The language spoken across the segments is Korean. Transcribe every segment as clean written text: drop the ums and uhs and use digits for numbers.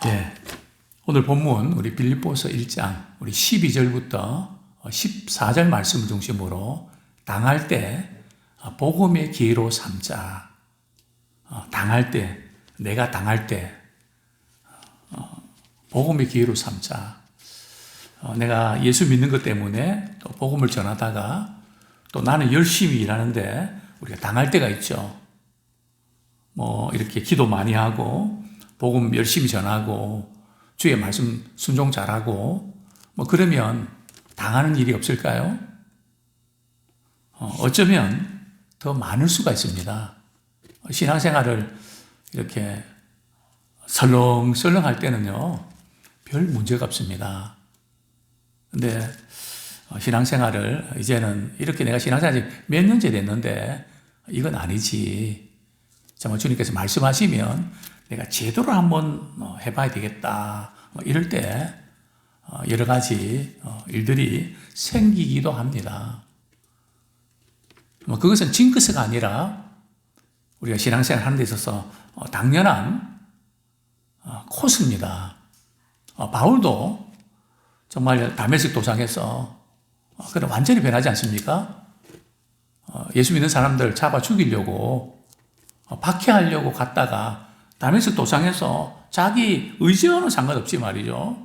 네. 오늘 본문 우리 빌립보서 1장 우리 12절부터 14절 말씀을 중심으로 당할 때 복음의 기회로 삼자. 당할 때, 내가 당할 때 복음의 기회로 삼자. 내가 예수 믿는 것 때문에 또 복음을 전하다가 또 나는 열심히 일하는데 우리가 당할 때가 있죠. 이렇게 기도 많이 하고 복음 열심히 전하고 주의 말씀 순종 잘하고 그러면 당하는 일이 없을까요? 어쩌면 더 많을 수가 있습니다. 신앙생활을 이렇게 설렁설렁 할 때는요, 별 문제가 없습니다. 근데 신앙생활을 이제는 이렇게 내가 신앙생활 몇 년째 됐는데 이건 아니지. 정말 주님께서 말씀하시면 내가 제대로 한번 해봐야 되겠다. 이럴 때 여러 가지 일들이 생기기도 합니다. 그것은 징크스가 아니라 우리가 신앙생활 하는 데 있어서 당연한 코스입니다. 바울도 정말 다메섹 도상에서 그는 완전히 변하지 않습니까? 예수 믿는 사람들 잡아 죽이려고 박해하려고 갔다가 다메섹 도상에서 자기 의지와는 상관없이 말이죠.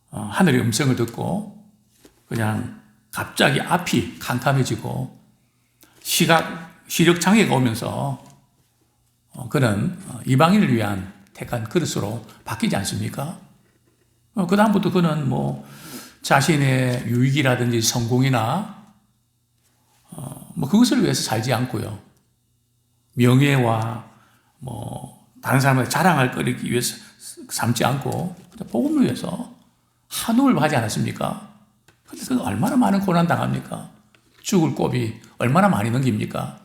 하늘의 음성을 듣고 그냥 갑자기 앞이 캄캄해지고 시력 장애가 오면서 그는 이방인을 위한 택한 그릇으로 바뀌지 않습니까? 그 다음부터 그는 자신의 유익이라든지 성공이나 그것을 위해서 살지 않고요. 명예와 다른 사람한테 자랑할 거리기 위해서 삼지 않고 복음을 위해서 한우를 하지 않았습니까? 근데 그 얼마나 많은 고난 당합니까? 죽을 곱이 얼마나 많이 넘깁니까?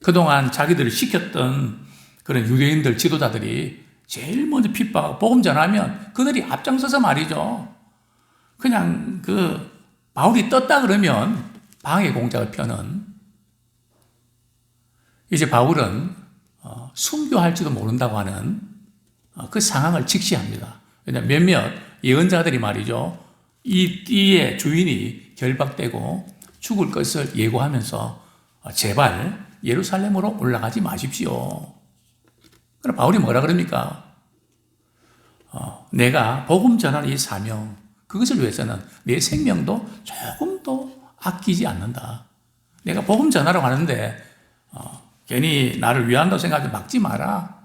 그동안 자기들을 시켰던 그런 유대인들 지도자들이 제일 먼저 핍박하고 복음 전하면 그들이 앞장서서 말이죠. 그냥 바울이 떴다 그러면 방해 공작을 펴는, 이제 바울은 순교할지도 모른다고 하는 그 상황을 직시합니다. 왜냐하면 몇몇 예언자들이 말이죠. 이 띠의 주인이 결박되고 죽을 것을 예고하면서 제발 예루살렘으로 올라가지 마십시오. 그럼 바울이 뭐라 그럽니까? 내가 복음 전하는 이 사명, 그것을 위해서는 내 생명도 조금도 아끼지 않는다. 내가 복음 전하러 가는데 괜히 나를 위한다고 생각하지 막지 마라.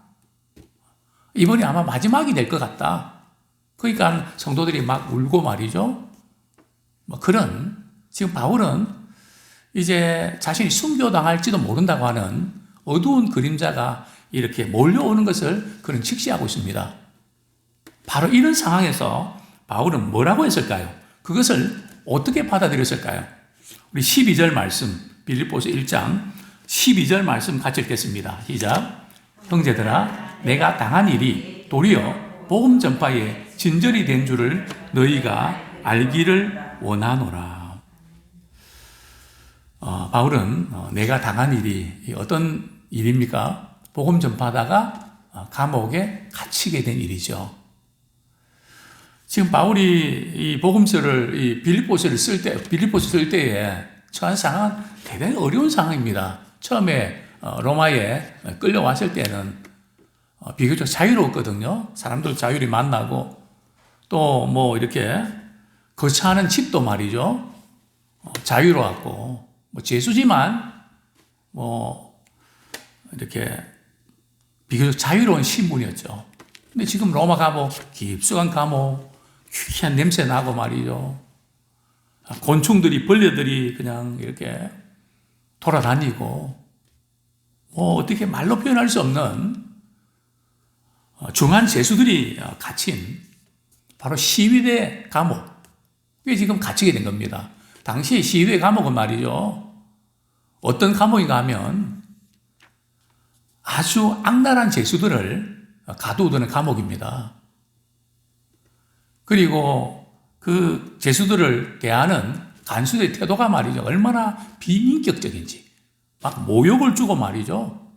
이번이 아마 마지막이 될 것 같다. 그러니까 성도들이 막 울고 말이죠. 지금 바울은 이제 자신이 순교당할지도 모른다고 하는 어두운 그림자가 이렇게 몰려오는 것을 그는 직시하고 있습니다. 바로 이런 상황에서 바울은 뭐라고 했을까요? 그것을 어떻게 받아들였을까요? 우리 12절 말씀, 빌립보서 1장 12절 말씀 같이 읽겠습니다. 시작. 형제들아, 내가 당한 일이 도리어 복음 전파에 진절이 된 줄을 너희가 알기를 원하노라. 바울은 내가 당한 일이 어떤 일입니까? 복음 전파하다가 감옥에 갇히게 된 일이죠. 지금 바울이 이 복음서를, 이 빌립보서를 쓸 때에 처한 상황은 대단히 어려운 상황입니다. 처음에 로마에 끌려왔을 때는 비교적 자유로웠거든요. 사람들 자유를 만나고 또 이렇게 거처하는 집도 말이죠. 자유로웠고 죄수지만 이렇게 비교적 자유로운 신분이었죠. 근데 지금 로마 감옥, 깊숙한 감옥, 희귀한 냄새 나고 말이죠. 곤충들이, 벌레들이 그냥 이렇게 돌아다니고, 어떻게 말로 표현할 수 없는 중한 죄수들이 갇힌 바로 시위대 감옥에 지금 갇히게 된 겁니다. 당시 시위대 감옥은 말이죠. 어떤 감옥인가 하면 아주 악랄한 죄수들을 가두어두는 감옥입니다. 그리고 그 죄수들을 대하는 간수의 태도가 말이죠. 얼마나 비인격적인지. 막 모욕을 주고 말이죠.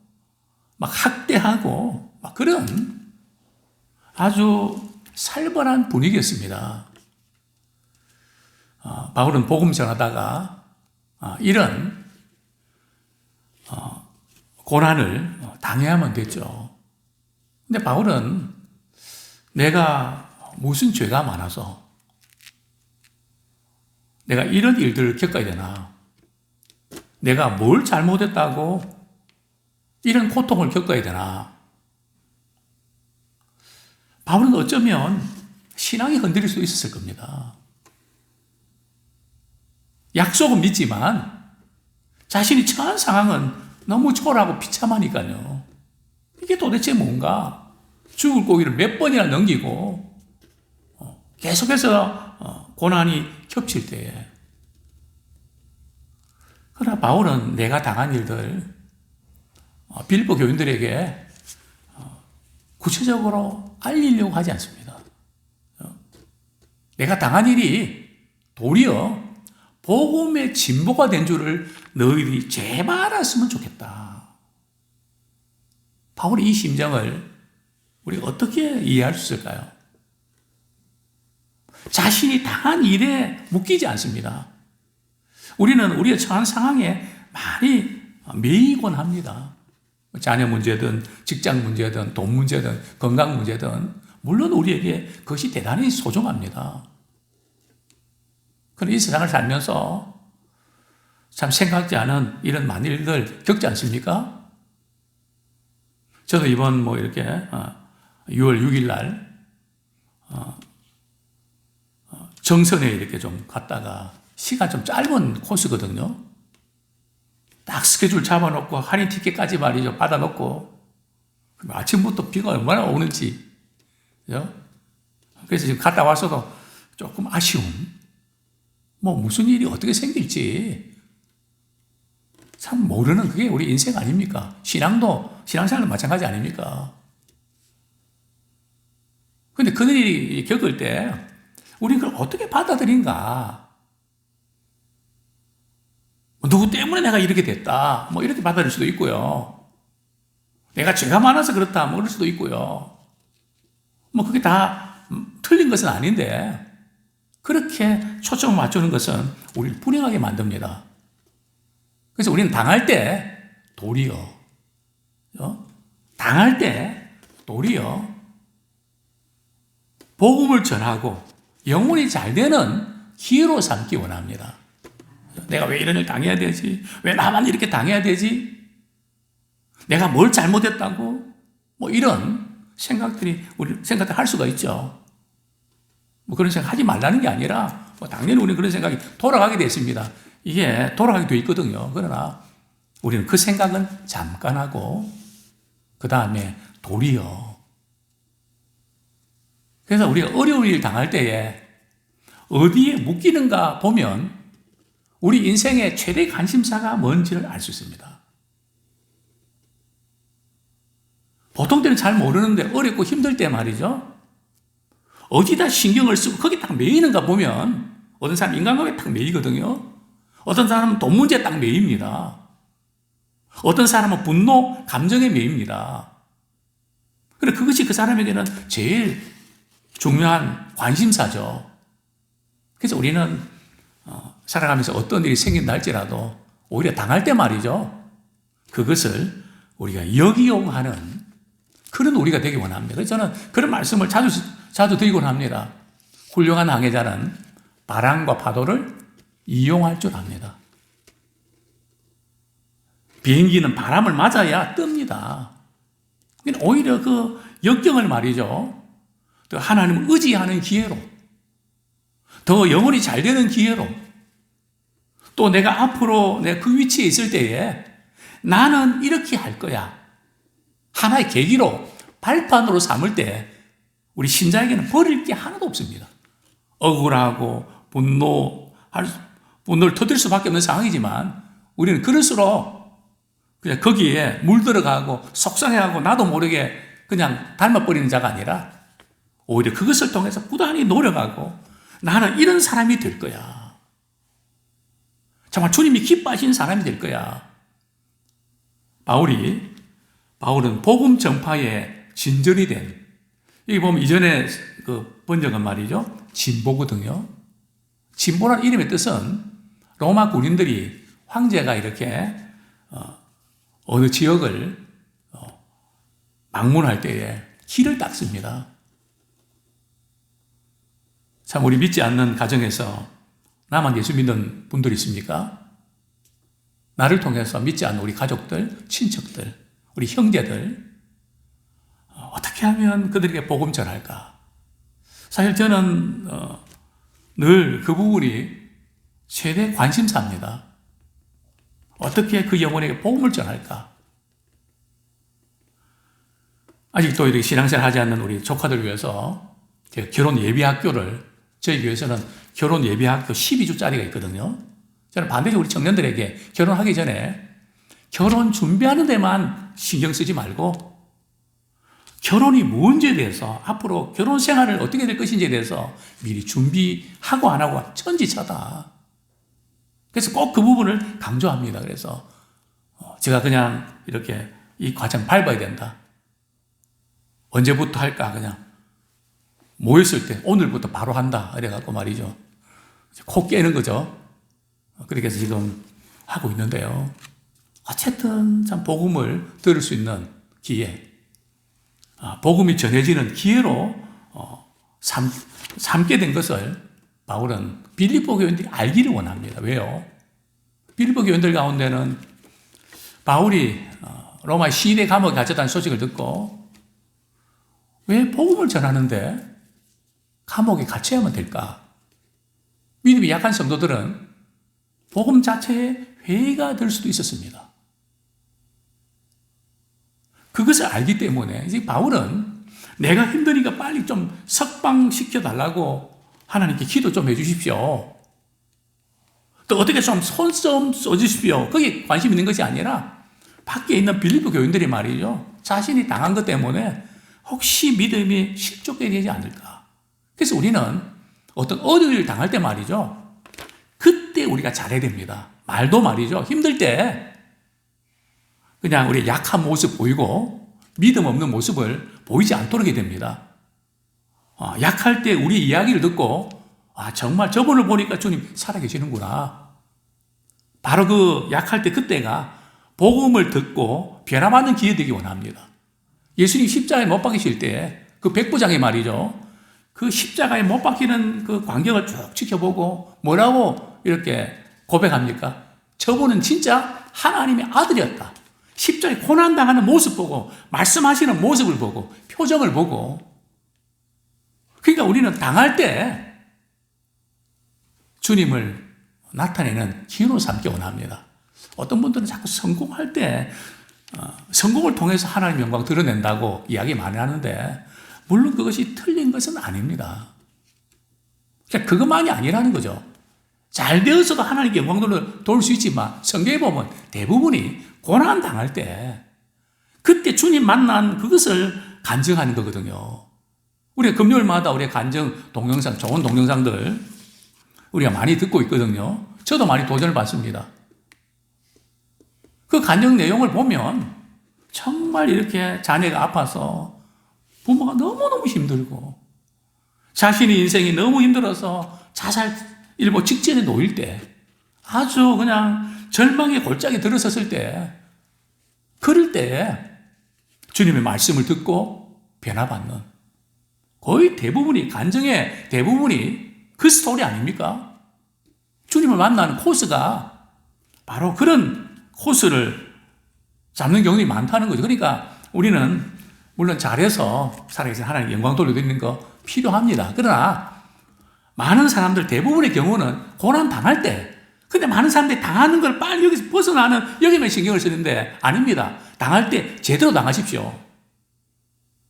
막 학대하고, 막 그런 아주 살벌한 분위기였습니다. 바울은 복음 전하다가 이런 고난을 당해야만 됐죠. 근데 바울은 내가 무슨 죄가 많아서 내가 이런 일들을 겪어야 되나? 내가 뭘 잘못했다고 이런 고통을 겪어야 되나? 바울은 어쩌면 신앙이 흔들릴 수 있었을 겁니다. 약속은 믿지만 자신이 처한 상황은 너무 초라하고 비참하니까요. 이게 도대체 뭔가? 죽을 고기를 몇 번이나 넘기고 계속해서 고난이 겹칠 때에. 그러나 바울은 내가 당한 일들 빌립보 교인들에게 구체적으로 알리려고 하지 않습니다. 내가 당한 일이 도리어 복음의 진보가 된 줄을 너희들이 제발 알았으면 좋겠다. 바울의 이 심정을 우리가 어떻게 이해할 수 있을까요? 자신이 당한 일에 묶이지 않습니다. 우리는 우리의 처한 상황에 많이 매이곤 합니다. 자녀 문제든 직장 문제든 돈 문제든 건강 문제든 물론 우리에게 그것이 대단히 소중합니다. 그런데 이 세상을 살면서 참 생각지 않은 이런 많은 일들 겪지 않습니까? 저도 이번 이렇게 6월 6일 날 정선에 이렇게 좀 갔다가 시간 좀 짧은 코스거든요. 딱 스케줄 잡아놓고 할인 티켓까지 말이죠. 받아놓고 아침부터 비가 얼마나 오는지. 그래서 지금 갔다 와서도 조금 아쉬움. 무슨 일이 어떻게 생길지 참 모르는 그게 우리 인생 아닙니까? 신앙생활도 마찬가지 아닙니까? 근데 그런 일이 겪을 때 우리는 그걸 어떻게 받아들인가? 누구 때문에 내가 이렇게 됐다. 이렇게 받아들일 수도 있고요. 내가 죄가 많아서 그렇다. 그럴 수도 있고요. 그게 다 틀린 것은 아닌데 그렇게 초점을 맞추는 것은 우리를 불행하게 만듭니다. 그래서 우리는 당할 때 도리어 복음을 전하고 영혼이 잘 되는 기회로 삼기 원합니다. 내가 왜 이런 일 당해야 되지? 왜 나만 이렇게 당해야 되지? 내가 뭘 잘못했다고? 이런 생각들 할 수가 있죠. 그런 생각 하지 말라는 게 아니라 당연히 우리는 그런 생각이 돌아가게 돼 있습니다. 이게 돌아가게 돼 있거든요. 그러나 우리는 그 생각은 잠깐 하고 그 다음에 도리어. 그래서 우리가 어려운 일 당할 때에 어디에 묶이는가 보면 우리 인생의 최대 관심사가 뭔지를 알 수 있습니다. 보통 때는 잘 모르는데 어렵고 힘들 때 말이죠. 어디다 신경을 쓰고 거기 딱 매이는가 보면 어떤 사람은 인간관계에 딱 매이거든요. 어떤 사람은 돈 문제에 딱 매입니다. 어떤 사람은 분노, 감정에 매입니다. 그래 그것이 그 사람에게는 제일 중요한 관심사죠. 그래서 우리는 살아가면서 어떤 일이 생긴다 할지라도 오히려 당할 때 말이죠. 그것을 우리가 역이용하는 그런 우리가 되기 원합니다. 그래서 저는 그런 말씀을 자주 드리곤 합니다. 훌륭한 항해자는 바람과 파도를 이용할 줄 압니다. 비행기는 바람을 맞아야 뜹니다. 오히려 그 역경을 말이죠. 또 하나님을 의지하는 기회로, 더 영혼이 잘 되는 기회로, 또 내가 앞으로 내가 그 위치에 있을 때에 나는 이렇게 할 거야. 하나의 계기로, 발판으로 삼을 때 우리 신자에게는 버릴 게 하나도 없습니다. 억울하고 분노를 터뜨릴 수밖에 없는 상황이지만 우리는 그럴수록 그냥 거기에 물들어가고 속상해하고 나도 모르게 그냥 닮아버리는 자가 아니라 오히려 그것을 통해서 부단히 노력하고 나는 이런 사람이 될 거야. 정말 주님이 기뻐하시는 사람이 될 거야. 바울은 복음 전파에 진전이 된 여기 보면 이전에 그 번역은 말이죠. 진보거든요. 진보라는 이름의 뜻은 로마 군인들이 황제가 이렇게 어느 지역을 방문할 때에 길을 닦습니다. 참 우리 믿지 않는 가정에서 나만 예수 믿는 분들이 있습니까? 나를 통해서 믿지 않는 우리 가족들, 친척들, 우리 형제들 어떻게 하면 그들에게 복음 전할까? 사실 저는 늘 그 부분이 최대 관심사입니다. 어떻게 그 영혼에게 복음을 전할까? 아직도 이렇게 신앙생활 하지 않는 우리 조카들 위해서 결혼 예비학교를 저희 교회에서는 결혼 예비학교 12주짜리가 있거든요. 저는 반드시 우리 청년들에게 결혼하기 전에 결혼 준비하는 데만 신경 쓰지 말고 결혼이 뭔지에 대해서 앞으로 결혼 생활을 어떻게 될 것인지에 대해서 미리 준비하고 안 하고 천지차다. 그래서 꼭 그 부분을 강조합니다. 그래서 제가 그냥 이렇게 이 과정 밟아야 된다. 언제부터 할까? 그냥 모였을 때 오늘부터 바로 한다. 이래갖고 말이죠. 코 깨는 거죠. 그렇게 해서 지금 하고 있는데요. 어쨌든 참 복음을 들을 수 있는 기회, 복음이 전해지는 기회로 삼게 된 것을 바울은 빌립보 교인들이 알기를 원합니다. 왜요? 빌립보 교인들 가운데는 바울이 로마 시내 감옥에 갇혔다는 소식을 듣고 왜 복음을 전하는데 감옥에 갇혀야만 될까? 믿음이 약한 성도들은 복음 자체에 회의가 될 수도 있었습니다. 그것을 알기 때문에 이제 바울은 내가 힘드니까 빨리 좀 석방시켜달라고 하나님께 기도 좀 해주십시오. 또 어떻게 좀 손 좀 써주십시오. 거기에 관심 있는 것이 아니라 밖에 있는 빌립보 교인들이 말이죠. 자신이 당한 것 때문에 혹시 믿음이 실족되지 되지 않을까. 그래서 우리는 어떤 어려움을 당할 때 말이죠. 그때 우리가 잘해야 됩니다. 말도 말이죠. 힘들 때 그냥 우리 약한 모습 보이고 믿음 없는 모습을 보이지 않도록 해야 됩니다. 약할 때 우리 이야기를 듣고 정말 저분을 보니까 주님 살아계시는구나. 바로 그 약할 때 그때가 복음을 듣고 변화받는 기회 되기 원합니다. 예수님 십자가에 못 박히실 때 그 백부장이 말이죠. 그 십자가에 못 박히는 그 광경을 쭉 지켜보고 뭐라고 이렇게 고백합니까? 저분은 진짜 하나님의 아들이었다. 십자가에 고난당하는 모습 보고 말씀하시는 모습을 보고 표정을 보고 그러니까 우리는 당할 때 주님을 나타내는 기회로 삼기 원합니다. 어떤 분들은 자꾸 성공할 때 성공을 통해서 하나님 영광 드러낸다고 이야기 많이 하는데 물론 그것이 틀린 것은 아닙니다. 그러니까 그것만이 아니라는 거죠. 잘 되어서도 하나님께 영광을 돌 수 있지만 성경에 보면 대부분이 고난 당할 때 그때 주님 만난 그것을 간증하는 거거든요. 우리가 금요일마다 우리의 간증 동영상, 좋은 동영상들 우리가 많이 듣고 있거든요. 저도 많이 도전을 받습니다. 그 간증 내용을 보면 정말 이렇게 자녀가 아파서 부모가 너무너무 힘들고 자신의 인생이 너무 힘들어서 자살 일보 직전에 놓일 때 아주 그냥 절망의 골짜기에 들어섰을 때 그럴 때 주님의 말씀을 듣고 변화받는 거의 대부분이 간증의 대부분이 그 스토리 아닙니까? 주님을 만나는 코스가 바로 그런 코스를 잡는 경우들이 많다는 거죠. 그러니까 우리는 물론 잘해서 살아계신 하나님 영광 돌려드리는 거 필요합니다. 그러나 많은 사람들 대부분의 경우는 고난 당할 때 근데 많은 사람들이 당하는 걸 빨리 여기서 벗어나는 여기만 신경을 쓰는데 아닙니다. 당할 때 제대로 당하십시오.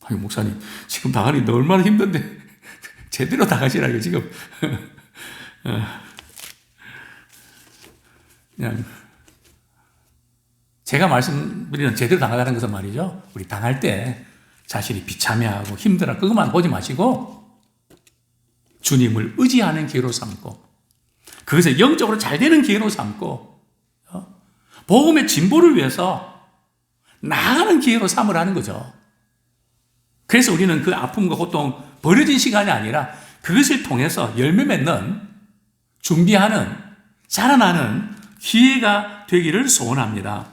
아니 목사님 지금 당하니 얼마나 힘든데 제대로 당하시라고 지금 그냥 제가 말씀드리는 제대로 당하다는 것은 말이죠. 우리 당할 때 자신이 비참해하고 힘들어 그것만 보지 마시고 주님을 의지하는 기회로 삼고 그것을 영적으로 잘 되는 기회로 삼고 복음의 진보를 위해서 나아가는 기회로 삼으라는 거죠. 그래서 우리는 그 아픔과 고통, 버려진 시간이 아니라 그것을 통해서 열매 맺는, 준비하는, 자라나는 기회가 되기를 소원합니다.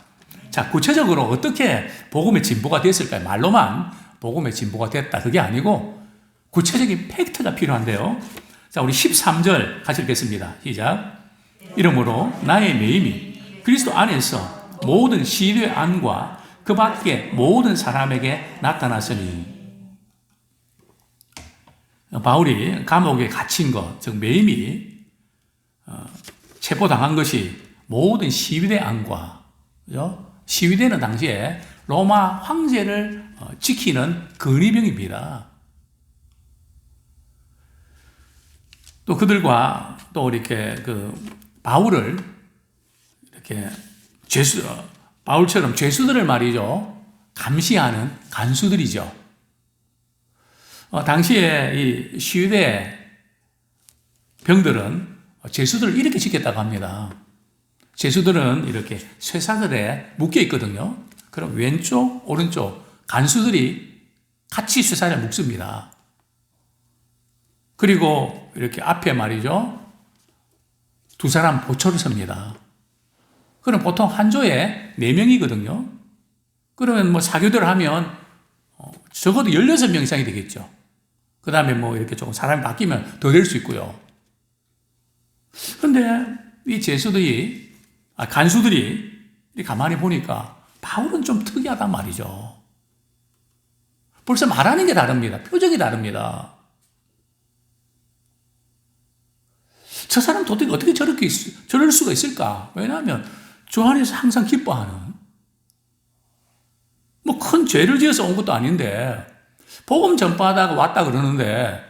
자, 구체적으로 어떻게 복음의 진보가 됐을까요? 말로만 복음의 진보가 됐다. 그게 아니고 구체적인 팩트가 필요한데요. 자, 우리 13절 같이 읽겠습니다. 시작. 이러므로 나의 매임이 그리스도 안에서 모든 시류의 안과 그 밖에 모든 사람에게 나타났으니. 바울이 감옥에 갇힌 것, 즉 매임이 체포당한 것이 모든 시위대 안과, 그죠? 시위대는 당시에 로마 황제를 지키는 근위병입니다. 또 그들과 또 이렇게 바울을 이렇게 바울처럼 죄수들을 말이죠, 감시하는 간수들이죠. 당시에 이 시위대 병들은 죄수들을 이렇게 지켰다고 합니다. 죄수들은 이렇게 쇠사슬에 묶여 있거든요. 그럼 왼쪽, 오른쪽 간수들이 같이 쇠사슬에 묶습니다. 그리고 이렇게 앞에 말이죠, 두 사람 보초를 섭니다. 그럼 보통 한 조에 4명이거든요. 그러면 뭐 사교대를 하면 적어도 16명 이상이 되겠죠. 그 다음에 뭐 이렇게 조금 사람이 바뀌면 더 될 수 있고요. 근데 이 간수들이 가만히 보니까 바울은 좀 특이하단 말이죠. 벌써 말하는 게 다릅니다. 표정이 다릅니다. 저 사람 도대체 어떻게 저럴 수가 있을까? 왜냐하면 주 안에서 항상 기뻐하는, 뭐 큰 죄를 지어서 온 것도 아닌데 복음 전파하다가 왔다 그러는데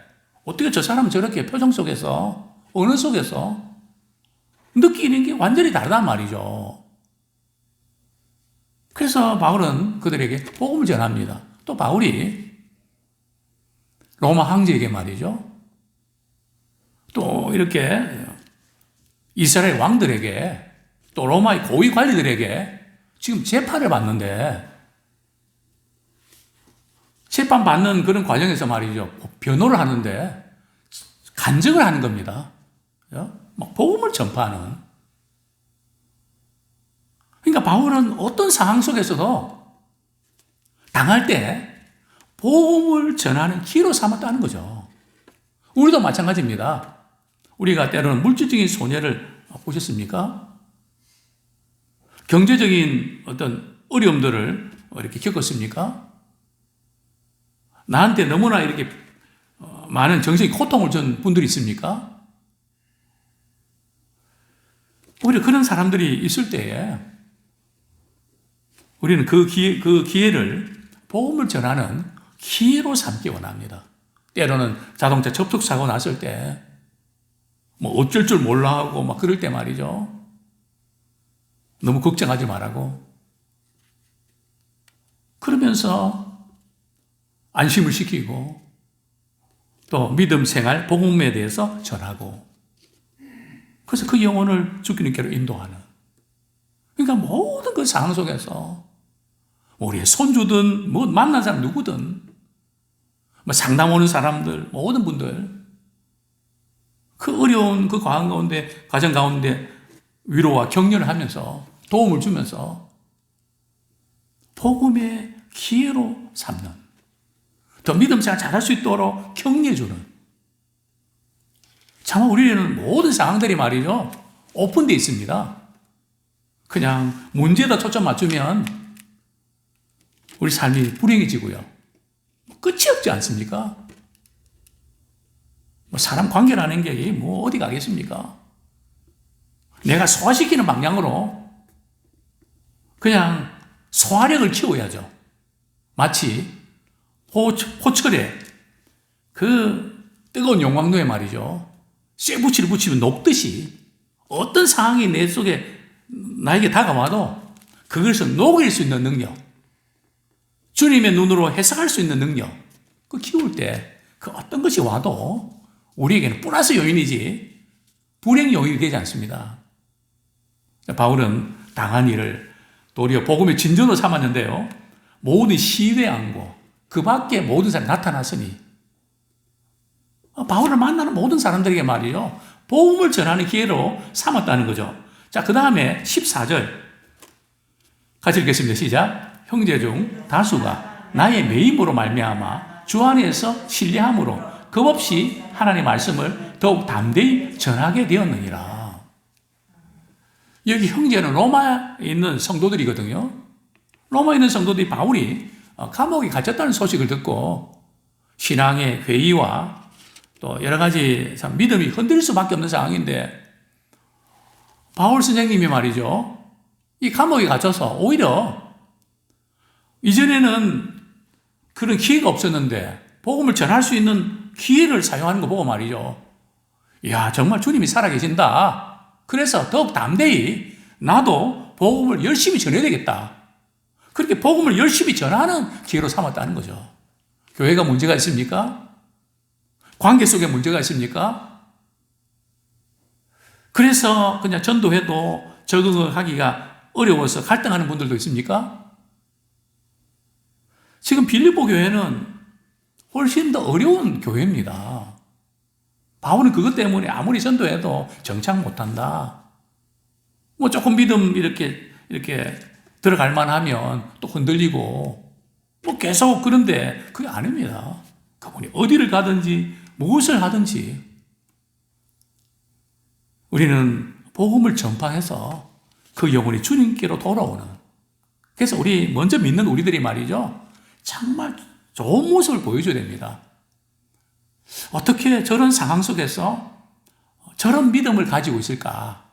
어떻게 저 사람은 저렇게 표정 속에서, 언어 속에서 느끼는 게 완전히 다르단 말이죠. 그래서 바울은 그들에게 복음을 전합니다. 또 바울이 로마 황제에게 말이죠, 또 이렇게 이스라엘 왕들에게, 또 로마의 고위 관리들에게 지금 재판을 받는데, 재판 받는 그런 과정에서 말이죠, 변호를 하는데 간증을 하는 겁니다. 막 복음을 전파하는. 그러니까 바울은 어떤 상황 속에서도 당할 때 복음을 전하는 기로 삼았다는 거죠. 우리도 마찬가지입니다. 우리가 때로는 물질적인 손해를 보셨습니까? 경제적인 어떤 어려움들을 이렇게 겪었습니까? 나한테 너무나 이렇게 많은 정신의 고통을 준 분들이 있습니까? 오히려 그런 사람들이 있을 때에 우리는 그 기회를 복음을 전하는 기회로 삼기 원합니다. 때로는 자동차 접촉사고 났을 때 뭐 어쩔 줄 몰라 하고 막 그럴 때 말이죠, 너무 걱정하지 말라고, 그러면서 안심을 시키고 또 믿음 생활, 복음에 대해서 전하고, 그래서 그 영혼을 주님께로 인도하는. 그러니까 모든 그 상황 속에서 우리의 손주든 뭐 만난 사람 누구든 뭐 상담 오는 사람들, 모든 분들 그 어려운 그 과정 가운데 위로와 격려를 하면서 도움을 주면서 복음의 기회로 삼는, 더 믿음 생활 잘할 수 있도록 격려해 주는. 참 우리는 모든 상황들이 말이죠, 오픈되어 있습니다. 그냥 문제에다 초점 맞추면 우리 삶이 불행해지고요, 끝이 없지 않습니까? 뭐 사람 관계라는 게 뭐 어디 가겠습니까? 내가 소화시키는 방향으로 그냥 소화력을 키워야죠. 마치 포철에 그 뜨거운 용광로에 말이죠, 쇠붙이를 붙이면 녹듯이 어떤 상황이 내 속에 나에게 다가와도 그것을 녹일 수 있는 능력, 주님의 눈으로 해석할 수 있는 능력, 그 키울 때 그 어떤 것이 와도 우리에게는 플러스 요인이지 불행 요인이 되지 않습니다. 바울은 당한 일을 도리어 복음의 진전으로 삼았는데요, 모든 시위의 안고 그 밖에 모든 사람이 나타났으니 바울을 만나는 모든 사람들에게 말이죠. 복음을 전하는 기회로 삼았다는 거죠. 자, 그 다음에 14절 같이 읽겠습니다. 시작. 형제 중 다수가 나의 매임으로 말미암아 주 안에서 신뢰함으로 겁없이 하나님의 말씀을 더욱 담대히 전하게 되었느니라. 여기 형제는 로마에 있는 성도들이거든요. 로마에 있는 성도들이 바울이 감옥에 갇혔다는 소식을 듣고 신앙의 회의와 또 여러 가지 참 믿음이 흔들릴 수밖에 없는 상황인데 바울 선생님이 말이죠. 이 감옥에 갇혀서 오히려 이전에는 그런 기회가 없었는데 복음을 전할 수 있는 기회를 사용하는 거 보고 말이죠. 이야, 정말 주님이 살아계신다. 그래서 더욱 담대히 나도 복음을 열심히 전해야 되겠다. 그렇게 복음을 열심히 전하는 기회로 삼았다는 거죠. 교회가 문제가 있습니까? 관계 속에 문제가 있습니까? 그래서 그냥 전도해도 적응하기가 어려워서 갈등하는 분들도 있습니까? 지금 빌립보 교회는 훨씬 더 어려운 교회입니다. 바울은 그것 때문에 아무리 전도해도 정착 못한다. 뭐 조금 믿음 이렇게 들어갈 만하면 또 흔들리고 뭐 계속 그런데 그게 아닙니다. 그분이 어디를 가든지 무엇을 하든지 우리는 복음을 전파해서 그 영혼이 주님께로 돌아오는, 그래서 우리 먼저 믿는 우리들이 말이죠. 정말 좋은 모습을 보여줘야 됩니다. 어떻게 저런 상황 속에서 저런 믿음을 가지고 있을까?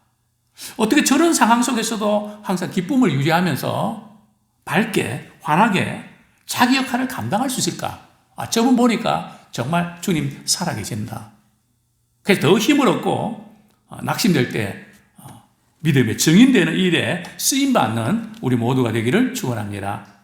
어떻게 저런 상황 속에서도 항상 기쁨을 유지하면서 밝게, 환하게 자기 역할을 감당할 수 있을까? 저분 보니까 정말 주님 살아계신다. 그래서 더 힘을 얻고 낙심될 때 믿음의 증인되는 일에 쓰임받는 우리 모두가 되기를 축원합니다.